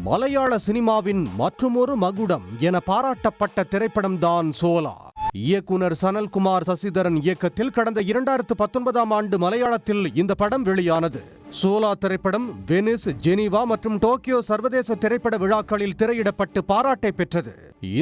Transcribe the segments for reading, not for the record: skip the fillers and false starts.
மலையாள சினிமாவின் மற்றுமொரு மகுடம் என பாராட்டப்பட்ட திரைப்படம்தான் சோலா. இயக்குனர் சனல்குமார் சசிதரன் இயக்கத்தில் கடந்த 2019ஆம் ஆண்டு மலையாளத்தில் இந்த படம் வெளியானது. சோலா திரைப்படம் வெனிஸ், ஜெனீவா மற்றும் டோக்கியோ சர்வதேச திரைப்பட விழாக்களில் திரையிடப்பட்டு பாராட்டை பெற்றது.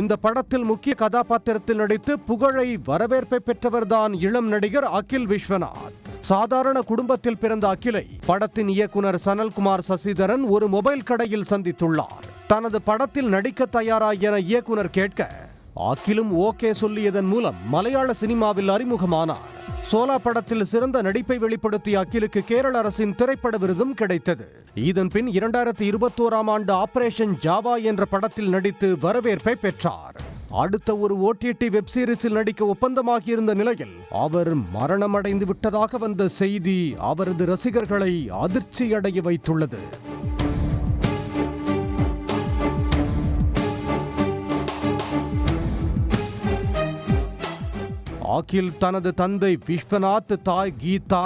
இந்த படத்தில் முக்கிய கதாபாத்திரத்தில் நடித்து புகழை வரவேற்பை பெற்றவர்தான் இளம் நடிகர் அகில் விஸ்வநாத். சாதாரண குடும்பத்தில் பிறந்த அகிலை படத்தின் இயக்குனர் சனல்குமார் சசிதரன் ஒரு மொபைல் கடையில் சந்தித்துள்ளார். தனது படத்தில் நடிக்க தயாரா என இயக்குனர் கேட்க அகிலும் ஓகே சொல்லியதன் மூலம் மலையாள சினிமாவில் அறிமுகமானார். சோலா படத்தில் சிறந்த நடிப்பை வெளிப்படுத்திய அகிலுக்கு கேரள அரசின் திரைப்பட விருதும் கிடைத்தது. இதன் பின் 2021ஆம் ஆண்டு ஆபரேஷன் ஜாவா என்ற படத்தில் நடித்து வரவேற்பை பெற்றார். அடுத்த ஒரு OTT வெப் சீரிஸில் நடிக்க ஒப்பந்தமாகியிருந்த நிலையில் அவர் மரணமடைந்து விட்டதாக வந்த செய்தி அவரது ரசிகர்களை அதிர்ச்சியடைய வைத்துள்ளது. அகில் தனது தந்தை விஸ்வநாத், தாய் கீதா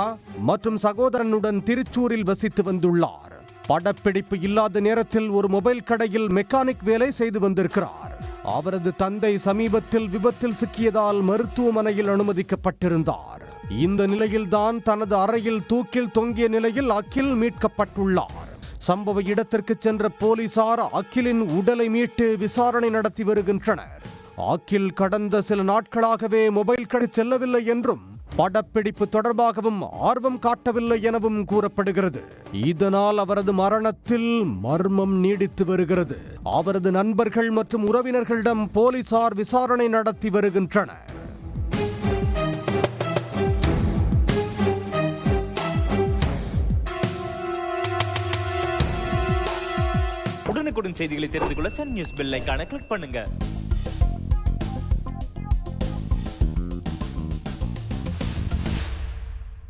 மற்றும் சகோதரனுடன் திருச்சூரில் வசித்து வந்துள்ளார். படப்பிடிப்பு இல்லாத நேரத்தில் ஒரு மொபைல் கடையில் மெக்கானிக் வேலை செய்து வந்திருக்கிறார். அவரது தந்தை சமீபத்தில் விபத்தில் சிக்கியதால் மருத்துவமனையில் அனுமதிக்கப்பட்டிருந்தார். இந்த நிலையில்தான் தனது அறையில் தூக்கில் தொங்கிய நிலையில் அகில் மீட்கப்பட்டுள்ளார். சம்பவ இடத்திற்கு சென்ற போலீசார் அகிலின் உடலை மீட்டு விசாரணை நடத்தி வருகின்றனர். அகில் கடந்த சில நாட்களாகவே மொபைல் கடை செல்லவில்லை என்றும் படப்பிடிப்பு தொடர்பாகவும் ஆர்வம் காட்டவில்லை எனவும் கூறப்படுகிறது. இதனால் அவரது மரணத்தில் மர்மம் நீடித்து வருகிறது. அவரது நண்பர்கள் மற்றும் உறவினர்களிடம் போலீசார் விசாரணை நடத்தி வருகின்றனர். உடனுக்குடன் செய்திகளை தெரிந்து கொள்ள சன் நியூஸ் பெல் ஐகானை கிளிக் பண்ணுங்க.